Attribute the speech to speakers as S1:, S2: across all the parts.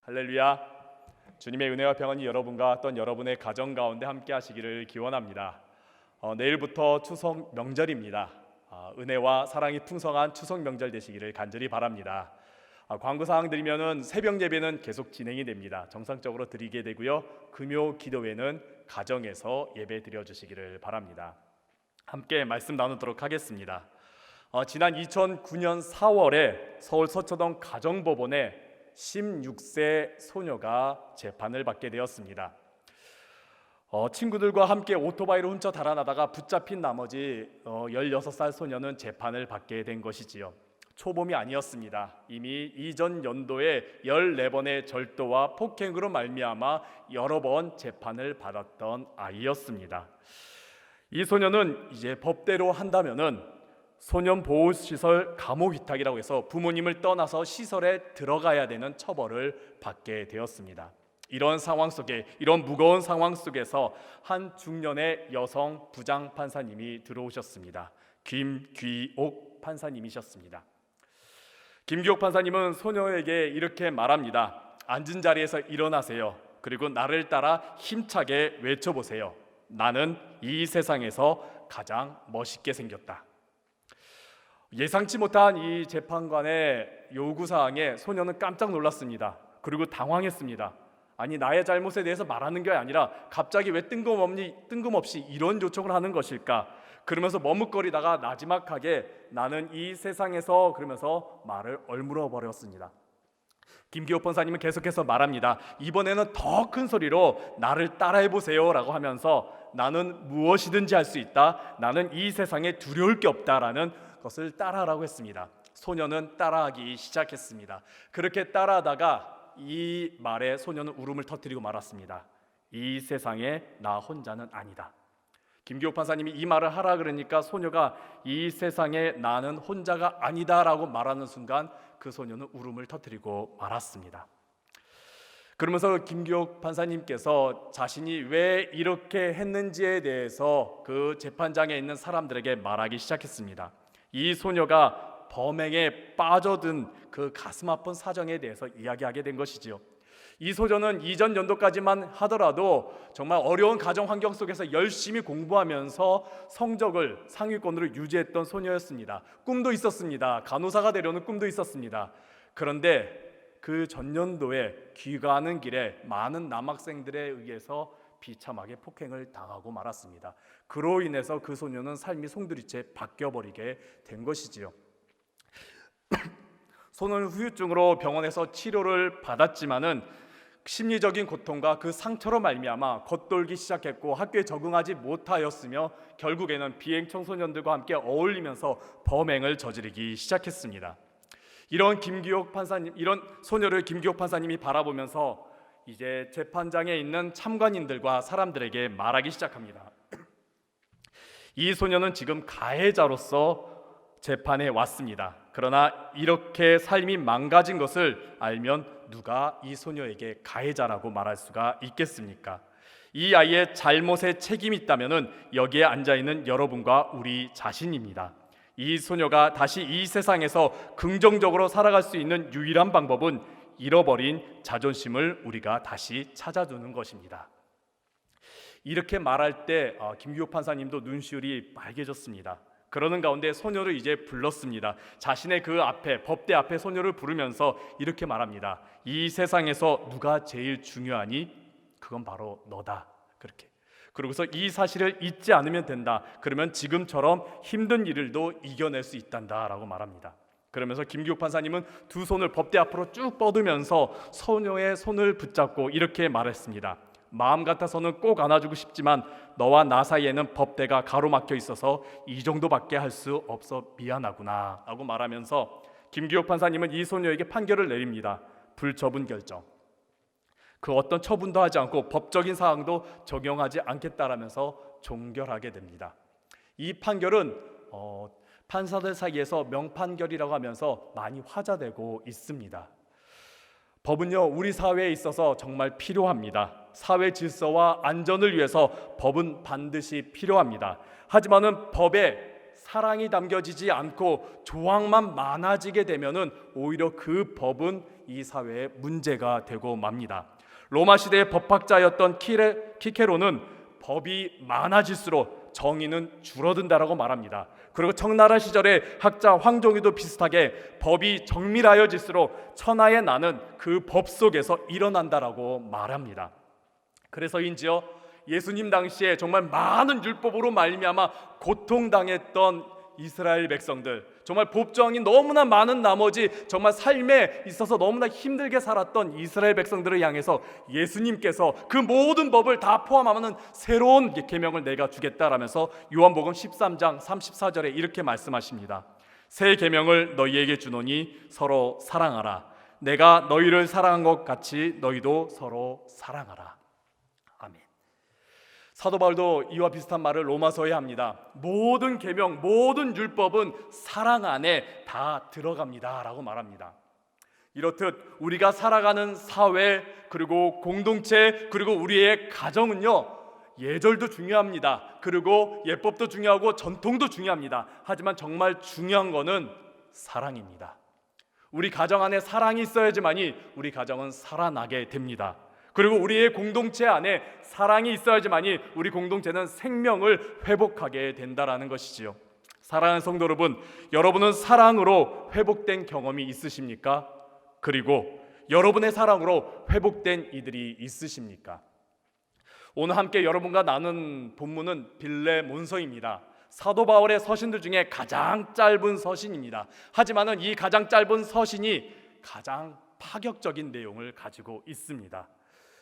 S1: 할렐루야. 주님의 은혜와 평안이 여러분과 또한 여러분의 가정 가운데 함께 하시기를 기원합니다. 내일부터 추석 명절입니다. 은혜와 사랑이 풍성한 추석 명절 되시기를 간절히 바랍니다. 광고 사항 드리면은 새벽 예배는 계속 진행이 됩니다. 정상적으로 드리게 되고요. 금요 기도회는 가정에서 예배 드려 주시기를 바랍니다. 함께 말씀 나누도록 하겠습니다. 지난 2009년 4월에 서울 서초동 가정법원에 16세 소녀가 재판을 받게 되었습니다. 친구들과 함께 오토바이로 훔쳐 달아나다가 붙잡힌 나머지 16살 소녀는 재판을 받게 된 것이지요. 초범이 아니었습니다. 이미 이전 연도에 14번의 절도와 폭행으로 말미암아 여러 번 재판을 받았던 아이였습니다. 이 소녀는 이제 법대로 한다면은 소년보호시설 감호 위탁이라고 해서 부모님을 떠나서 시설에 들어가야 되는 처벌을 받게 되었습니다. 이런 상황 속에, 이런 무거운 상황 속에서 한 중년의 여성 부장 판사님이 들어오셨습니다. 김귀옥 판사님이셨습니다. 김귀옥 판사님은 소녀에게 이렇게 말합니다. 앉은 자리에서 일어나세요. 그리고 나를 따라 힘차게 외쳐보세요. 나는 이 세상에서 가장 멋있게 생겼다. 예상치 못한 이 재판관의 요구사항에 소녀는 깜짝 놀랐습니다. 그리고 당황했습니다. 아니, 나의 잘못에 대해서 말하는 게 아니라 갑자기 왜 뜬금없이 이런 요청을 하는 것일까? 그러면서 머뭇거리다가 나지막하게 나는 이 세상에서 그러면서 말을 얼물어 버렸습니다. 김기옥 판사님은 계속해서 말합니다. 이번에는 더 큰 소리로 나를 따라해보세요 라고 하면서 나는 무엇이든지 할 수 있다. 나는 이 세상에 두려울 게 없다라는 것을 따라하라고 했습니다. 소녀는 따라하기 시작했습니다. 그렇게 따라하다가 이 말에 소녀는 울음을 터뜨리고 말았습니다. 이 세상에 나 혼자는 아니다. 김기옥 판사님이 이 말을 하라 그러니까 소녀가 이 세상에 나는 혼자가 아니다라고 말하는 순간 그 소녀는 울음을 터뜨리고 말았습니다. 그러면서 김기옥 판사님께서 자신이 왜 이렇게 했는지에 대해서 그 재판장에 있는 사람들에게 말하기 시작했습니다. 이 소녀가 범행에 빠져든 그 가슴 아픈 사정에 대해서 이야기하게 된 것이지요. 이 소녀는 이전 연도까지만 하더라도 정말 어려운 가정 환경 속에서 열심히 공부하면서 성적을 상위권으로 유지했던 소녀였습니다. 꿈도 있었습니다. 간호사가 되려는 꿈도 있었습니다. 그런데 그 전년도에 귀가하는 길에 많은 남학생들에 의해서 비참하게 폭행을 당하고 말았습니다. 그로 인해서 그 소녀는 삶이 송두리째 바뀌어버리게 된 것이지요. 소녀는 후유증으로 병원에서 치료를 받았지만은 심리적인 고통과 그 상처로 말미암아 겉돌기 시작했고 학교에 적응하지 못하였으며 결국에는 비행 청소년들과 함께 어울리면서 범행을 저지르기 시작했습니다. 이런 소녀를 김기옥 판사님이 바라보면서 이제 재판장에 있는 참관인들과 사람들에게 말하기 시작합니다. 이 소녀는 지금 가해자로서 재판에 왔습니다. 그러나 이렇게 삶이 망가진 것을 알면 누가 이 소녀에게 가해자라고 말할 수가 있겠습니까? 이 아이의 잘못에 책임이 있다면 여기에 앉아있는 여러분과 우리 자신입니다. 이 소녀가 다시 이 세상에서 긍정적으로 살아갈 수 있는 유일한 방법은 잃어버린 자존심을 우리가 다시 찾아주는 것입니다. 이렇게 말할 때 김기옥 판사님도 눈시울이 빨개졌습니다. 그러는 가운데 소녀를 이제 불렀습니다. 자신의 그 앞에, 법대 앞에 소녀를 부르면서 이렇게 말합니다. 이 세상에서 누가 제일 중요하니? 그건 바로 너다. 그렇게. 그러고서 이 사실을 잊지 않으면 된다. 그러면 지금처럼 힘든 일을도 이겨낼 수 있단다 라고 말합니다. 그러면서 김기옥 판사님은 두 손을 법대 앞으로 쭉 뻗으면서 소녀의 손을 붙잡고 이렇게 말했습니다. 마음 같아서는 꼭 안아주고 싶지만 너와 나 사이에는 법대가 가로막혀 있어서 이 정도밖에 할 수 없어 미안하구나 라고 말하면서 김기옥 판사님은 이 소녀에게 판결을 내립니다. 불처분 결정. 그 어떤 처분도 하지 않고 법적인 사항도 적용하지 않겠다라면서 종결하게 됩니다. 이 판결은 판사들 사이에서 명판결이라고 하면서 많이 화제되고 있습니다. 법은요, 우리 사회에 있어서 정말 필요합니다. 사회 질서와 안전을 위해서 법은 반드시 필요합니다. 하지만은 법에 사랑이 담겨지지 않고 조항만 많아지게 되면은 오히려 그 법은 이 사회에 문제가 되고 맙니다. 로마 시대의 법학자였던 키케로는 법이 많아질수록 정의는 줄어든다라고 말합니다. 그리고 청나라 시절의 학자 황종이도 비슷하게 법이 정밀하여질수록 천하의 난은 그 법 속에서 일어난다라고 말합니다. 그래서인지요, 예수님 당시에 정말 많은 율법으로 말미암아 고통당했던 이스라엘 백성들, 정말 법정이 너무나 많은 나머지 정말 삶에 있어서 너무나 힘들게 살았던 이스라엘 백성들을 향해서 예수님께서 그 모든 법을 다 포함하는 새로운 계명을 내가 주겠다라면서 요한복음 13장 34절에 이렇게 말씀하십니다. 새 계명을 너희에게 주노니 서로 사랑하라. 내가 너희를 사랑한 것 같이 너희도 서로 사랑하라. 아멘. 사도 바울도 이와 비슷한 말을 로마서에 합니다. 모든 계명, 모든 율법은 사랑 안에 다 들어갑니다 라고 말합니다. 이렇듯 우리가 살아가는 사회, 그리고 공동체, 그리고 우리의 가정은요, 예절도 중요합니다. 그리고 예법도 중요하고 전통도 중요합니다. 하지만 정말 중요한 거는 사랑입니다. 우리 가정 안에 사랑이 있어야지만이 우리 가정은 살아나게 됩니다. 그리고 우리의 공동체 안에 사랑이 있어야지만이 우리 공동체는 생명을 회복하게 된다라는 것이지요. 사랑하는 성도 여러분, 여러분은 사랑으로 회복된 경험이 있으십니까? 그리고 여러분의 사랑으로 회복된 이들이 있으십니까? 오늘 함께 여러분과 나눈 본문은 빌레몬서입니다. 사도 바울의 서신들 중에 가장 짧은 서신입니다. 하지만은 이 가장 짧은 서신이 가장 파격적인 내용을 가지고 있습니다.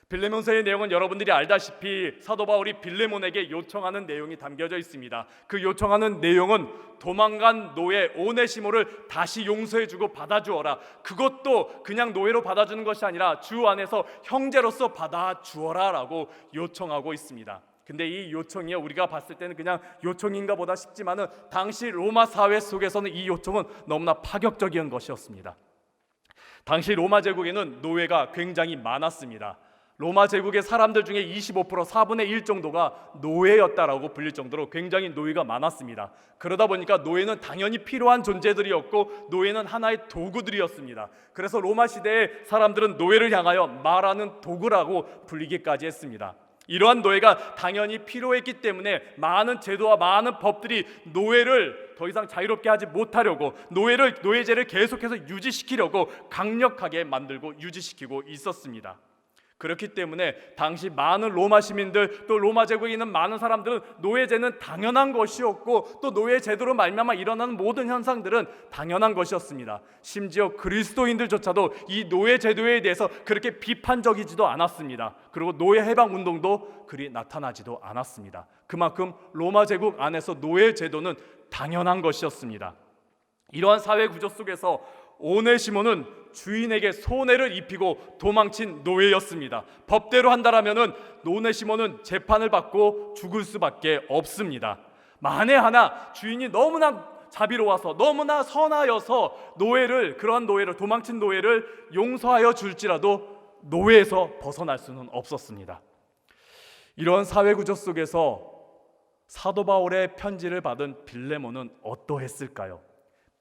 S1: 빌레몬서의 내용은 여러분들이 알다시피 사도 바울이 빌레몬에게 요청하는 내용이 담겨져 있습니다. 그 요청하는 내용은 도망간 노예 오네시모를 다시 용서해주고 받아주어라. 그것도 그냥 노예로 받아주는 것이 아니라 주 안에서 형제로서 받아주어라 라고 요청하고 있습니다. 근데 이 요청이요, 우리가 봤을 때는 그냥 요청인가 보다 싶지만은 당시 로마 사회 속에서는 이 요청은 너무나 파격적인 것이었습니다. 당시 로마 제국에는 노예가 굉장히 많았습니다. 로마 제국의 사람들 중에 25%, 4분의 1 정도가 노예였다라고 불릴 정도로 굉장히 노예가 많았습니다. 그러다 보니까 노예는 당연히 필요한 존재들이었고 노예는 하나의 도구들이었습니다. 그래서 로마 시대의 사람들은 노예를 향하여 말하는 도구라고 불리기까지 했습니다. 이러한 노예가 당연히 필요했기 때문에 많은 제도와 많은 법들이 노예를 더 이상 자유롭게 하지 못하려고 노예제를 계속해서 유지시키려고 강력하게 만들고 유지시키고 있었습니다. 그렇기 때문에 당시 많은 로마 시민들, 또 로마 제국에 있는 많은 사람들은 노예제는 당연한 것이었고 또 노예제도로 말미암아 일어나는 모든 현상들은 당연한 것이었습니다. 심지어 그리스도인들조차도 이 노예제도에 대해서 그렇게 비판적이지도 않았습니다. 그리고 노예 해방 운동도 그리 나타나지도 않았습니다. 그만큼 로마 제국 안에서 노예제도는 당연한 것이었습니다. 이러한 사회 구조 속에서 오네시모는 주인에게 손해를 입히고 도망친 노예였습니다. 법대로 한다라면은 오네시모는 재판을 받고 죽을 수밖에 없습니다. 만에 하나 주인이 너무나 자비로워서 너무나 선하여서 그러한 노예를, 도망친 노예를 용서하여 줄지라도 노예에서 벗어날 수는 없었습니다. 이런 사회 구조 속에서 사도 바울의 편지를 받은 빌레몬은 어떠했을까요?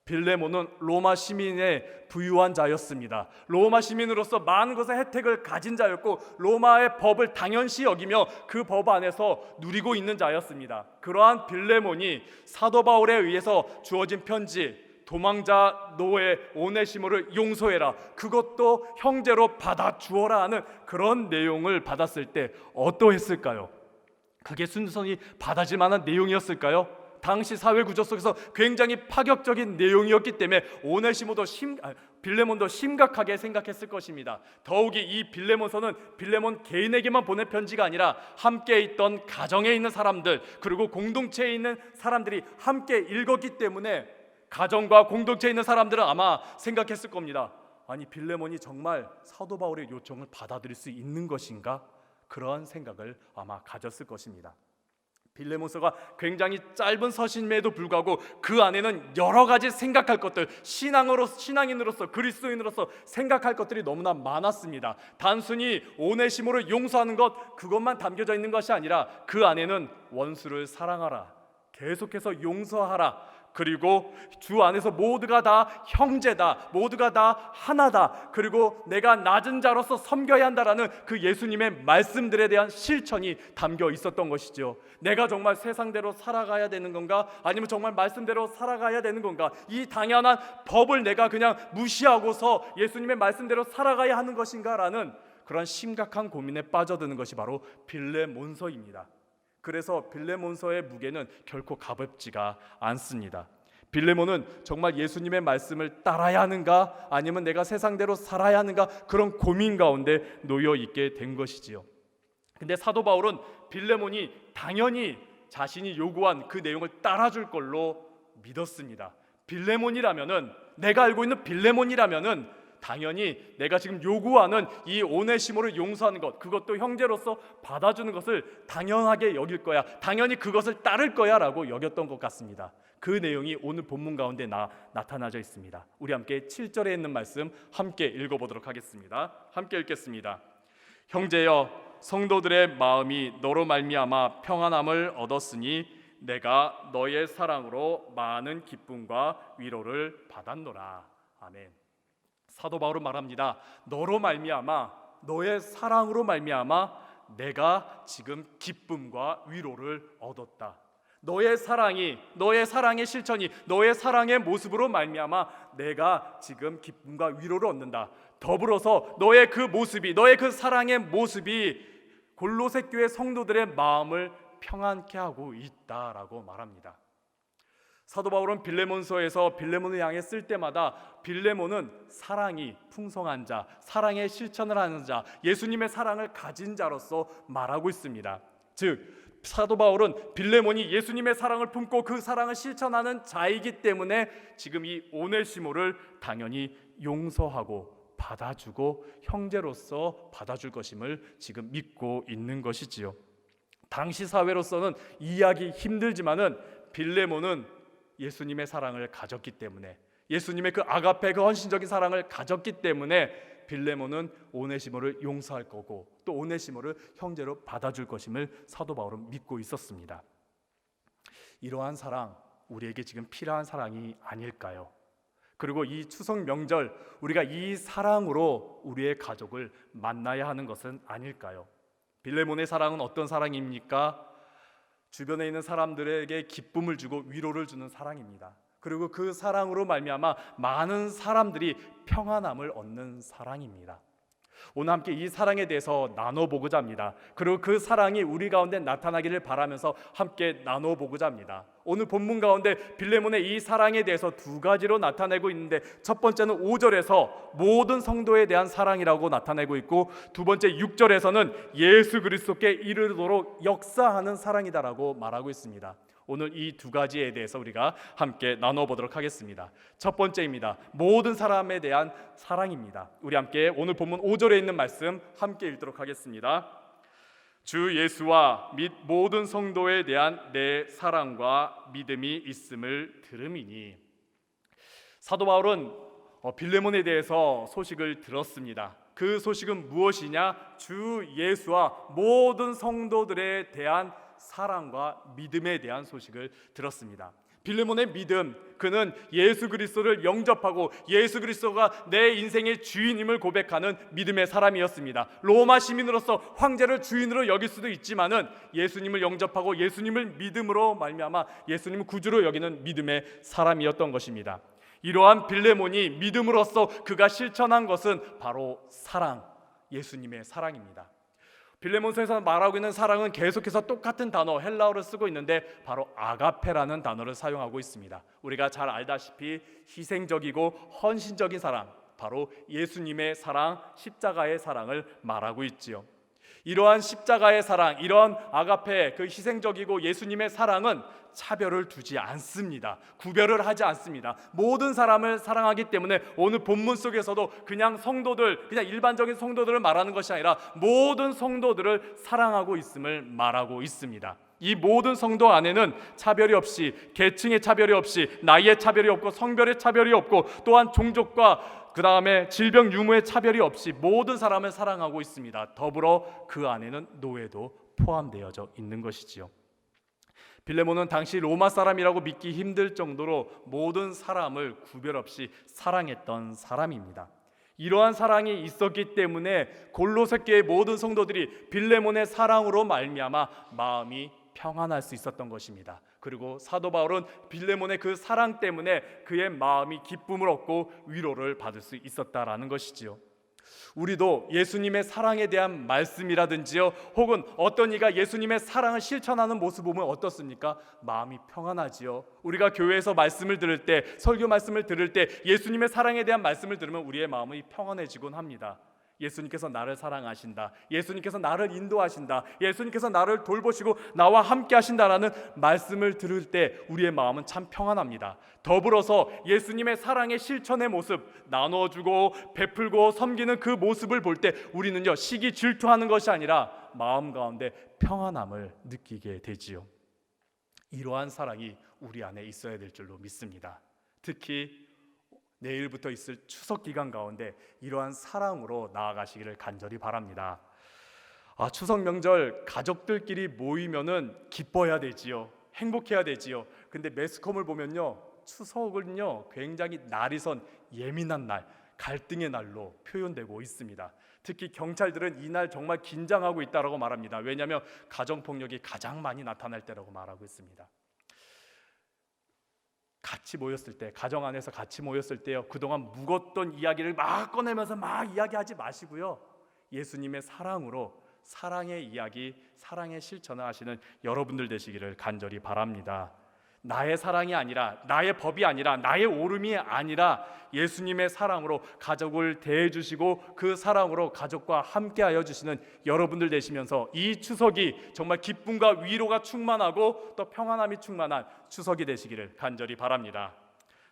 S1: 빌레몬은 로마 시민의 부유한 자였습니다. 로마 시민으로서 많은 것의 혜택을 가진 자였고 로마의 법을 당연시 여기며 그 법 안에서 누리고 있는 자였습니다. 그러한 빌레몬이 사도 바울에 의해서 주어진 편지, 도망자 노예 오네시모를 용서해라, 그것도 형제로 받아주어라 하는 그런 내용을 받았을 때 어떠했을까요? 그게 순전히 받아질 만한 내용이었을까요? 당시 사회 구조 속에서 굉장히 파격적인 내용이었기 때문에 빌레몬도 심각하게 생각했을 것입니다. 더욱이 이 빌레몬서는 빌레몬 개인에게만 보낸 편지가 아니라 함께 있던 가정에 있는 사람들, 그리고 공동체에 있는 사람들이 함께 읽었기 때문에 가정과 공동체에 있는 사람들은 아마 생각했을 겁니다. 아니, 빌레몬이 정말 사도 바울의 요청을 받아들일 수 있는 것인가? 그러한 생각을 아마 가졌을 것입니다. 빌레몬서가 굉장히 짧은 서신임에도 불구하고 그 안에는 여러 가지 생각할 것들, 신앙인으로서 그리스도인으로서 생각할 것들이 너무나 많았습니다. 단순히 오네시모를 용서하는 것, 그것만 담겨져 있는 것이 아니라 그 안에는 원수를 사랑하라, 계속해서 용서하라. 그리고 주 안에서 모두가 다 형제다, 모두가 다 하나다, 그리고 내가 낮은 자로서 섬겨야 한다라는 그 예수님의 말씀들에 대한 실천이 담겨 있었던 것이죠. 내가 정말 세상대로 살아가야 되는 건가? 아니면 정말 말씀대로 살아가야 되는 건가? 이 당연한 법을 내가 그냥 무시하고서 예수님의 말씀대로 살아가야 하는 것인가? 라는 그런 심각한 고민에 빠져드는 것이 바로 빌레몬서입니다. 그래서 빌레몬서의 무게는 결코 가볍지가 않습니다. 빌레몬은 정말 예수님의 말씀을 따라야 하는가, 아니면 내가 세상대로 살아야 하는가, 그런 고민 가운데 놓여 있게 된 것이지요. 근데 사도 바울은 빌레몬이 당연히 자신이 요구한 그 내용을 따라줄 걸로 믿었습니다. 빌레몬이라면은, 내가 알고 있는 빌레몬이라면은 당연히 내가 지금 요구하는 이 오네시모를 용서하는 것, 그것도 형제로서 받아주는 것을 당연하게 여길 거야, 당연히 그것을 따를 거야 라고 여겼던 것 같습니다. 그 내용이 오늘 본문 가운데 나타나져 있습니다. 우리 함께 7절에 있는 말씀 함께 읽어보도록 하겠습니다. 함께 읽겠습니다. 형제여, 성도들의 마음이 너로 말미암아 평안함을 얻었으니 내가 너의 사랑으로 많은 기쁨과 위로를 받았노라. 아멘. 사도 바울은 말합니다. 너로 말미암아, 너의 사랑으로 말미암아 내가 지금 기쁨과 위로를 얻었다. 너의 사랑이, 너의 사랑의 실천이, 너의 사랑의 모습으로 말미암아 내가 지금 기쁨과 위로를 얻는다. 더불어서 너의 그 모습이, 너의 그 사랑의 모습이 골로새 교회 성도들의 마음을 평안케 하고 있다라고 말합니다. 사도 바울은 빌레몬서에서 빌레몬을 향해 쓸 때마다 빌레몬은 사랑이 풍성한 자, 사랑의 실천을 하는 자, 예수님의 사랑을 가진 자로서 말하고 있습니다. 즉 사도 바울은 빌레몬이 예수님의 사랑을 품고 그 사랑을 실천하는 자이기 때문에 지금 이 오네시모를 당연히 용서하고 받아주고 형제로서 받아줄 것임을 지금 믿고 있는 것이지요. 당시 사회로서는 이해하기 힘들지만은 빌레몬은 예수님의 사랑을 가졌기 때문에, 예수님의 그 아가페, 그 헌신적인 사랑을 가졌기 때문에 빌레몬은 오네시모를 용서할 거고 또 오네시모를 형제로 받아줄 것임을 사도 바울은 믿고 있었습니다. 이러한 사랑, 우리에게 지금 필요한 사랑이 아닐까요? 그리고 이 추석 명절 우리가 이 사랑으로 우리의 가족을 만나야 하는 것은 아닐까요? 빌레몬의 사랑은 어떤 사랑입니까? 주변에 있는 사람들에게 기쁨을 주고 위로를 주는 사랑입니다. 그리고 그 사랑으로 말미암아 많은 사람들이 평안함을 얻는 사랑입니다. 오늘 함께 이 사랑에 대해서 나눠보고자 합니다. 그리고 그 사랑이 우리 가운데 나타나기를 바라면서 함께 나눠보고자 합니다. 오늘 본문 가운데 빌레몬의 이 사랑에 대해서 두 가지로 나타내고 있는데, 첫 번째는 5절에서 모든 성도에 대한 사랑이라고 나타내고 있고, 두 번째 6절에서는 예수 그리스도께 이르도록 역사하는 사랑이다라고 말하고 있습니다. 오늘 이 두 가지에 대해서 우리가 함께 나눠보도록 하겠습니다. 첫 번째입니다. 모든 사람에 대한 사랑입니다. 우리 함께 오늘 본문 5절에 있는 말씀 함께 읽도록 하겠습니다. 주 예수와 및 모든 성도에 대한 내 사랑과 믿음이 있음을 들음이니. 사도 바울은 빌레몬에 대해서 소식을 들었습니다. 그 소식은 무엇이냐? 주 예수와 모든 성도들에 대한 사랑과 믿음에 대한 소식을 들었습니다. 빌레몬의 믿음, 그는 예수 그리스도를 영접하고 예수 그리스도가 내 인생의 주인임을 고백하는 믿음의 사람이었습니다. 로마 시민으로서 황제를 주인으로 여길 수도 있지만은 예수님을 영접하고 예수님을 믿음으로 말미암아 예수님을 구주로 여기는 믿음의 사람이었던 것입니다. 이러한 빌레몬이 믿음으로써 그가 실천한 것은 바로 사랑, 예수님의 사랑입니다. 빌레몬서에서 말하고 있는 사랑은 계속해서 똑같은 단어 헬라어를 쓰고 있는데 바로 아가페라는 단어를 사용하고 있습니다. 우리가 잘 알다시피 희생적이고 헌신적인 사랑, 바로 예수님의 사랑, 십자가의 사랑을 말하고 있지요. 이러한 십자가의 사랑, 이러한 아가페, 그 희생적이고 예수님의 사랑은 차별을 두지 않습니다. 구별을 하지 않습니다. 모든 사람을 사랑하기 때문에 오늘 본문 속에서도 그냥 성도들, 그냥 일반적인 성도들을 말하는 것이 아니라 모든 성도들을 사랑하고 있음을 말하고 있습니다. 이 모든 성도 안에는 차별이 없이, 계층의 차별이 없이, 나이의 차별이 없고 성별의 차별이 없고 또한 종족과 그 다음에 질병 유무의 차별이 없이 모든 사람을 사랑하고 있습니다. 더불어 그 안에는 노예도 포함되어져 있는 것이지요. 빌레몬은 당시 로마 사람이라고 믿기 힘들 정도로 모든 사람을 구별 없이 사랑했던 사람입니다. 이러한 사랑이 있었기 때문에 골로새 교회의 모든 성도들이 빌레몬의 사랑으로 말미암아 마음이 평안할 수 있었던 것입니다. 그리고 사도 바울은 빌레몬의 그 사랑 때문에 그의 마음이 기쁨을 얻고 위로를 받을 수 있었다라는 것이지요. 우리도 예수님의 사랑에 대한 말씀이라든지요, 혹은 어떤 이가 예수님의 사랑을 실천하는 모습 보면 어떻습니까? 마음이 평안하지요. 우리가 교회에서 말씀을 들을 때, 설교 말씀을 들을 때 예수님의 사랑에 대한 말씀을 들으면 우리의 마음이 평안해지곤 합니다. 예수님께서 나를 사랑하신다, 예수님께서 나를 인도하신다, 예수님께서 나를 돌보시고 나와 함께 하신다라는 말씀을 들을 때 우리의 마음은 참 평안합니다. 더불어서 예수님의 사랑의 실천의 모습, 나눠주고 베풀고 섬기는 그 모습을 볼 때 우리는요, 시기 질투하는 것이 아니라 마음 가운데 평안함을 느끼게 되지요. 이러한 사랑이 우리 안에 있어야 될 줄로 믿습니다. 특히 내일부터 있을 추석 기간 가운데 이러한 사랑으로 나아가시기를 간절히 바랍니다. 추석 명절 가족들끼리 모이면은 기뻐해야 되지요. 행복해야 되지요. 근데 매스컴을 보면요, 추석은요 굉장히 날이 선 예민한 날, 갈등의 날로 표현되고 있습니다. 특히 경찰들은 이날 정말 긴장하고 있다라고 말합니다. 왜냐하면 가정폭력이 가장 많이 나타날 때라고 말하고 있습니다. 같이 모였을 때, 가정 안에서 같이 모였을 때요, 그동안 묵었던 이야기를 막 꺼내면서 막 이야기하지 마시고요, 예수님의 사랑으로 사랑의 이야기, 사랑의 실천을 하시는 여러분들 되시기를 간절히 바랍니다. 나의 사랑이 아니라, 나의 법이 아니라, 나의 오름이 아니라 예수님의 사랑으로 가족을 대해주시고 그 사랑으로 가족과 함께하여 주시는 여러분들 되시면서 이 추석이 정말 기쁨과 위로가 충만하고 또 평안함이 충만한 추석이 되시기를 간절히 바랍니다.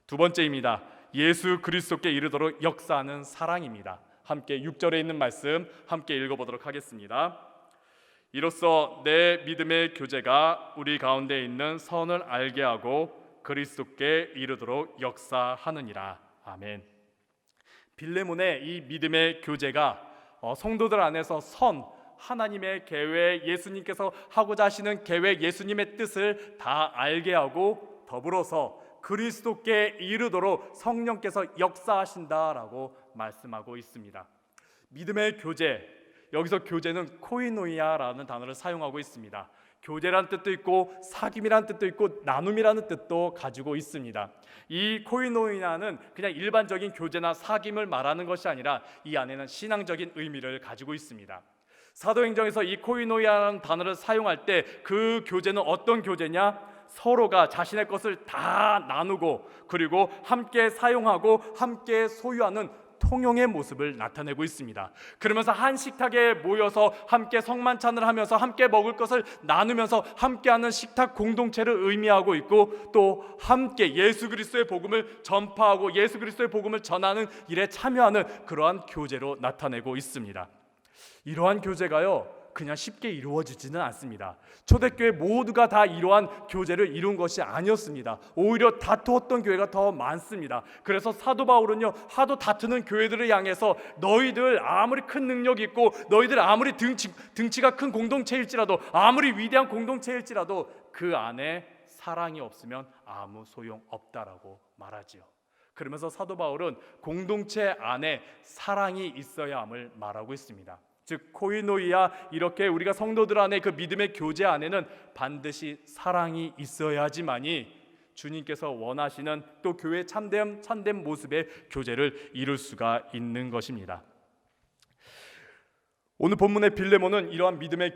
S1: 두 번째입니다. 예수 그리스도께 이르도록 역사하는 사랑입니다. 함께 6절에 있는 말씀 함께 읽어보도록 하겠습니다. 이로써 내 믿음의 교제가 우리 가운데 있는 선을 알게 하고 그리스도께 이르도록 역사하느니라. 아멘. 빌레몬의 이 믿음의 교제가 성도들 안에서 선, 하나님의 계획, 예수님께서 하고자 하시는 계획, 예수님의 뜻을 다 알게 하고 더불어서 그리스도께 이르도록 성령께서 역사하신다라고 말씀하고 있습니다. 믿음의 교제, 여기서 교제는 코이노이아라는 단어를 사용하고 있습니다. 교제란 뜻도 있고 사귐이란 뜻도 있고 나눔이라는 뜻도 가지고 있습니다. 이 코이노이아는 그냥 일반적인 교제나 사귐을 말하는 것이 아니라 이 안에는 신앙적인 의미를 가지고 있습니다. 사도행전에서 이 코이노이아라는 단어를 사용할 때 그 교제는 어떤 교제냐? 서로가 자신의 것을 다 나누고 그리고 함께 사용하고 함께 소유하는 통용의 모습을 나타내고 있습니다. 그러면서 한 식탁에 모여서 함께 성만찬을 하면서 함께 먹을 것을 나누면서 함께하는 식탁 공동체를 의미하고 있고, 또 함께 예수 그리스도의 복음을 전파하고 예수 그리스도의 복음을 전하는 일에 참여하는 그러한 교제로 나타내고 있습니다. 이러한 교제가요 그냥 쉽게 이루어지지는 않습니다. 초대교회 모두가 다 이러한 교제를 이룬 것이 아니었습니다. 오히려 다투었던 교회가 더 많습니다. 그래서 사도 바울은요, 하도 다투는 교회들을 향해서 너희들 아무리 큰 능력이 있고 너희들 아무리 등치가 큰 공동체일지라도, 아무리 위대한 공동체일지라도 그 안에 사랑이 없으면 아무 소용없다라고 말하지요. 그러면서 사도 바울은 공동체 안에 사랑이 있어야 함을 말하고 있습니다. 즉 코이노이아, 이렇게 우리가 성도들 안에 그 믿음의 교제 안에는 반드시 사랑이 있어야지만이 주님께서 원하시는 또 교회의 참된 모습의 교제를 이룰 수가 있는 것입니다. 오늘 본문의 빌레몬은 이러한 믿음의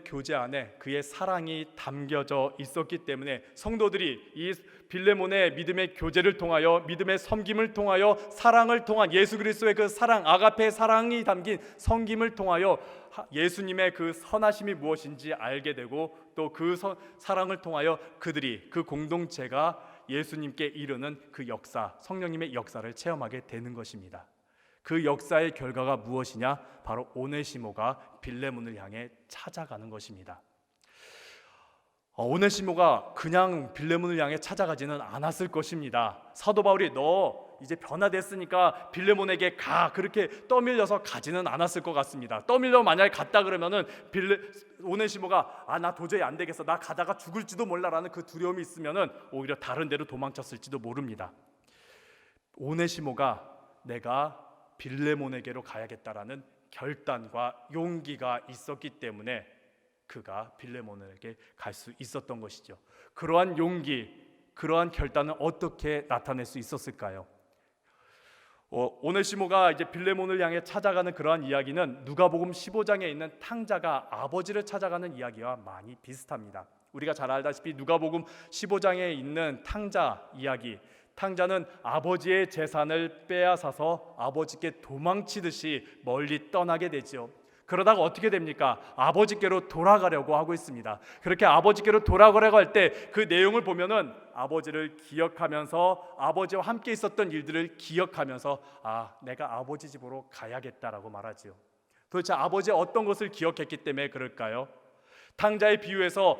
S1: 교제 안에 그의 사랑이 담겨져 있었기 때문에 성도들이 이 빌레몬의 믿음의 교제를 통하여, 믿음의 섬김을 통하여, 사랑을 통한 예수 그리스도의 그 사랑, 아가페의 사랑이 담긴 섬김을 통하여 예수님의 그 선하심이 무엇인지 알게 되고, 또 그 사랑을 통하여 그들이, 그 공동체가 예수님께 이르는 그 역사, 성령님의 역사를 체험하게 되는 것입니다. 그 역사의 결과가 무엇이냐? 바로 오네시모가 빌레몬을 향해 찾아가는 것입니다. 오네시모가 그냥 빌레몬을 향해 찾아가지는 않았을 것입니다. 사도 바울이 너 이제 변화됐으니까 빌레몬에게 가 그렇게 떠밀려서 가지는 않았을 것 같습니다. 떠밀려 만약에 갔다 그러면은 오네시모가 나 도저히 안 되겠어, 나 가다가 죽을지도 몰라라는 그 두려움이 있으면은 오히려 다른 데로 도망쳤을지도 모릅니다. 오네시모가 내가 빌레몬에게로 가야겠다라는 결단과 용기가 있었기 때문에 그가 빌레몬에게 갈 수 있었던 것이죠. 그러한 용기, 그러한 결단은 어떻게 나타낼 수 있었을까요? 오네시모가 이제 빌레몬을 향해 찾아가는 그러한 이야기는 누가복음 15장에 있는 탕자가 아버지를 찾아가는 이야기와 많이 비슷합니다. 우리가 잘 알다시피 누가복음 15장에 있는 탕자 이야기, 탕자는 아버지의 재산을 빼앗아서 아버지께 도망치듯이 멀리 떠나게 되죠. 그러다가 어떻게 됩니까? 아버지께로 돌아가려고 하고 있습니다. 그렇게 아버지께로 돌아가려고 할 때 그 내용을 보면은 아버지를 기억하면서 아버지와 함께 있었던 일들을 기억하면서 내가 아버지 집으로 가야겠다라고 말하지요. 도대체 아버지의 어떤 것을 기억했기 때문에 그럴까요? 탕자의 비유에서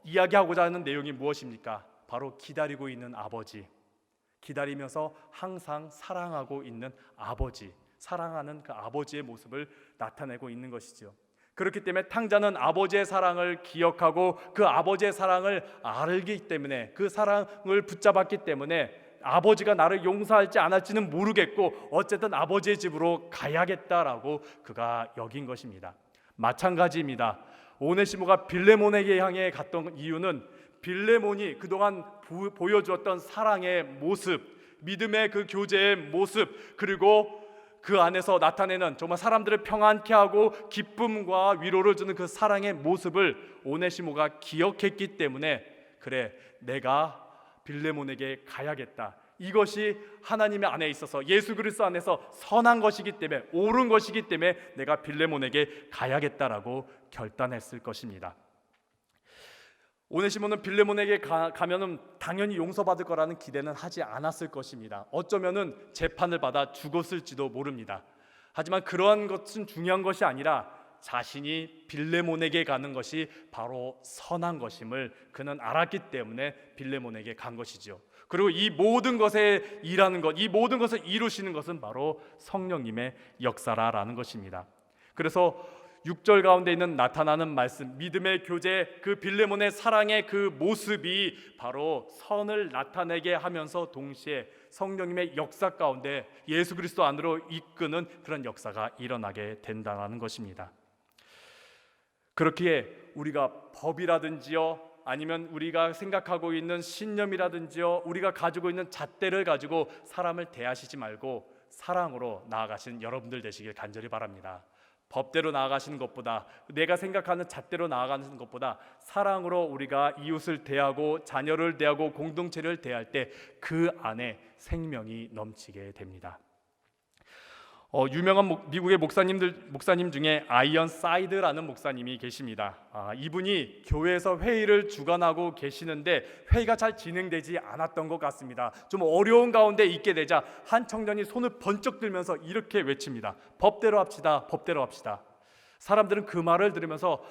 S1: 이야기하고자 하는 내용이 무엇입니까? 바로 기다리고 있는 아버지, 기다리면서 항상 사랑하고 있는 아버지, 사랑하는 그 아버지의 모습을 나타내고 있는 것이죠. 그렇기 때문에 탕자는 아버지의 사랑을 기억하고 그 아버지의 사랑을 알기 때문에, 그 사랑을 붙잡았기 때문에 아버지가 나를 용서할지 안 할지는 모르겠고 어쨌든 아버지의 집으로 가야겠다라고 그가 여긴 것입니다. 마찬가지입니다. 오네시모가 빌레몬에게 향해 갔던 이유는 빌레몬이 그동안 보여주었던 사랑의 모습, 믿음의 그 교제의 모습, 그리고 그 안에서 나타내는 정말 사람들을 평안케 하고 기쁨과 위로를 주는 그 사랑의 모습을 오네시모가 기억했기 때문에 그래, 내가 빌레몬에게 가야겠다. 이것이 하나님의 안에 있어서 예수 그리스도 안에서 선한 것이기 때문에, 옳은 것이기 때문에 내가 빌레몬에게 가야겠다라고 결단했을 것입니다. 오네시모는 빌레몬에게 가면은 당연히 용서받을 거라는 기대는 하지 않았을 것입니다. 어쩌면은 재판을 받아 죽었을지도 모릅니다. 하지만 그러한 것은 중요한 것이 아니라 자신이 빌레몬에게 가는 것이 바로 선한 것임을 그는 알았기 때문에 빌레몬에게 간 것이죠. 그리고 이 모든 것에 일하는 것, 이 모든 것을 이루시는 것은 바로 성령님의 역사라는 것입니다. 그래서 6절 가운데 있는 나타나는 말씀, 믿음의 교제, 그 빌레몬의 사랑의 그 모습이 바로 선을 나타내게 하면서 동시에 성령님의 역사 가운데 예수 그리스도 안으로 이끄는 그런 역사가 일어나게 된다는 것입니다. 그렇기에 우리가 법이라든지요, 아니면 우리가 생각하고 있는 신념이라든지요, 우리가 가지고 있는 잣대를 가지고 사람을 대하시지 말고 사랑으로 나아가시는 여러분들 되시길 간절히 바랍니다. 법대로 나아가시는 것보다, 내가 생각하는 잣대로 나아가는 것보다 사랑으로 우리가 이웃을 대하고 자녀를 대하고 공동체를 대할 때 그 안에 생명이 넘치게 됩니다. 유명한 미국의 목사님 중에 아이언 사이드라는 목사님이 계십니다. 이분이 교회에서 회의를 주관하고 계시는데 회의가 잘 진행되지 않았던 것 같습니다. 좀 어려운 가운데 있게 되자 한 청년이 손을 번쩍 들면서 이렇게 외칩니다. 법대로 합시다, 법대로 합시다. 사람들은 그 말을 들으면서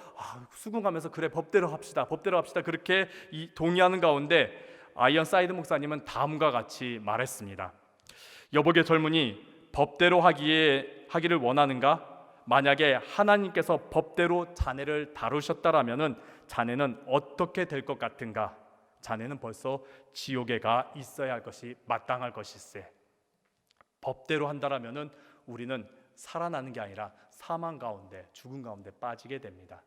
S1: 수긍하면서 그래, 법대로 합시다, 법대로 합시다, 그렇게 동의하는 가운데 아이언 사이드 목사님은 다음과 같이 말했습니다. 여복의 젊은이, 법대로 하기를 원하는가? 만약에 하나님께서 법대로 자네를 다루셨다라면은 자네는 어떻게 될 것 같은가? 자네는 벌써 지옥에 가 있어야 할 것이 마땅할 것일세. 법대로 한다라면은 우리는 살아나는 게 아니라 사망 가운데, 죽음 가운데 빠지게 됩니다.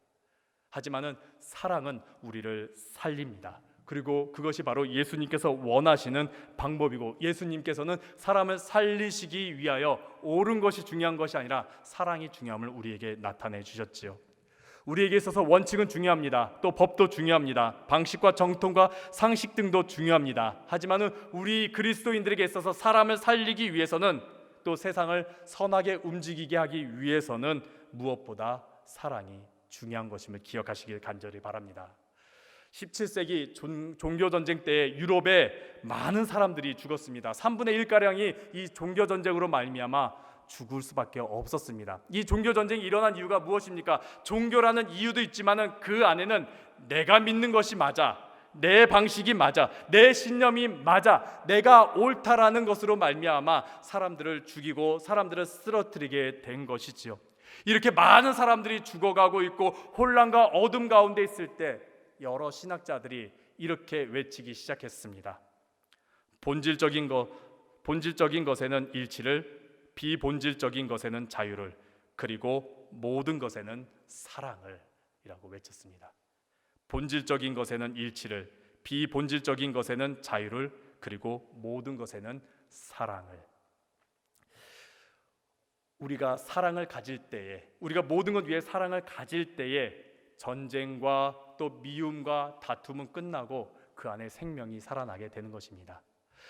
S1: 하지만은 사랑은 우리를 살립니다. 그리고 그것이 바로 예수님께서 원하시는 방법이고, 예수님께서는 사람을 살리시기 위하여 옳은 것이 중요한 것이 아니라 사랑이 중요함을 우리에게 나타내 주셨지요. 우리에게 있어서 원칙은 중요합니다. 또 법도 중요합니다. 방식과 정통과 상식 등도 중요합니다. 하지만은 우리 그리스도인들에게 있어서 사람을 살리기 위해서는, 또 세상을 선하게 움직이게 하기 위해서는 무엇보다 사랑이 중요한 것임을 기억하시길 간절히 바랍니다. 17세기 종교전쟁 때 유럽에 많은 사람들이 죽었습니다. 3분의 1가량이 이 종교전쟁으로 말미암아 죽을 수밖에 없었습니다. 이 종교전쟁이 일어난 이유가 무엇입니까? 종교라는 이유도 있지만은 그 안에는 내가 믿는 것이 맞아, 내 방식이 맞아, 내 신념이 맞아, 내가 옳다라는 것으로 말미암아 사람들을 죽이고 사람들을 쓰러뜨리게 된 것이지요. 이렇게 많은 사람들이 죽어가고 있고 혼란과 어둠 가운데 있을 때 여러 신학자들이 이렇게 외치기 시작했습니다. 본질적인 것에는 일치를, 비본질적인 것에는 자유를, 그리고 모든 것에는 사랑을 이라고 외쳤습니다. 본질적인 것에는 일치를, 비본질적인 것에는 자유를, 그리고 모든 것에는 사랑을. 우리가 사랑을 가질 때에, 우리가 모든 것 위에 사랑을 가질 때에 전쟁과 또 미움과 다툼은 끝나고 그 안에 생명이 살아나게 되는 것입니다.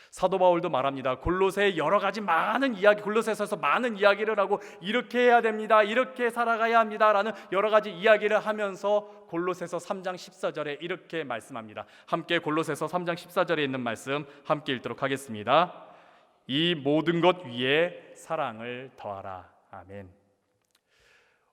S1: 사도 바울도 말합니다. 골로새의 여러 가지 많은 이야기, 골로새서에서 많은 이야기를 하고 이렇게 해야 됩니다, 이렇게 살아가야 합니다라는 여러 가지 이야기를 하면서 골로새서 3장 14절에 이렇게 말씀합니다. 함께 골로새서 3장 14절에 있는 말씀 함께 읽도록 하겠습니다. 이 모든 것 위에 사랑을 더하라. 아멘.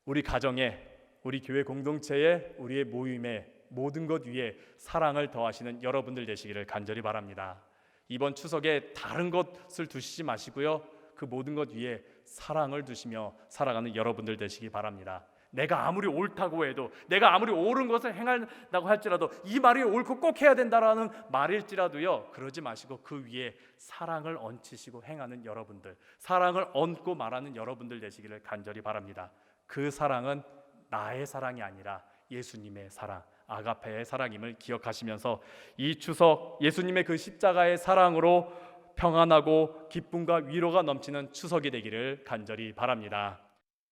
S1: 우리 가정에, 우리 교회 공동체에, 우리의 모임에 모든 것 위에 사랑을 더하시는 여러분들 되시기를 간절히 바랍니다. 이번 추석에 다른 것을 두시지 마시고요, 그 모든 것 위에 사랑을 두시며 살아가는 여러분들 되시기 바랍니다. 내가 아무리 옳다고 해도, 내가 아무리 옳은 것을 행한다고 할지라도, 이 말이 옳고 꼭 해야 된다라는 말일지라도요, 그러지 마시고 그 위에 사랑을 얹히시고 행하는 여러분들, 사랑을 얹고 말하는 여러분들 되시기를 간절히 바랍니다. 그 사랑은 나의 사랑이 아니라 예수님의 사랑, 아가페의 사랑임을 기억하시면서 이 추석 예수님의 그 십자가의 사랑으로 평안하고 기쁨과 위로가 넘치는 추석이 되기를 간절히 바랍니다.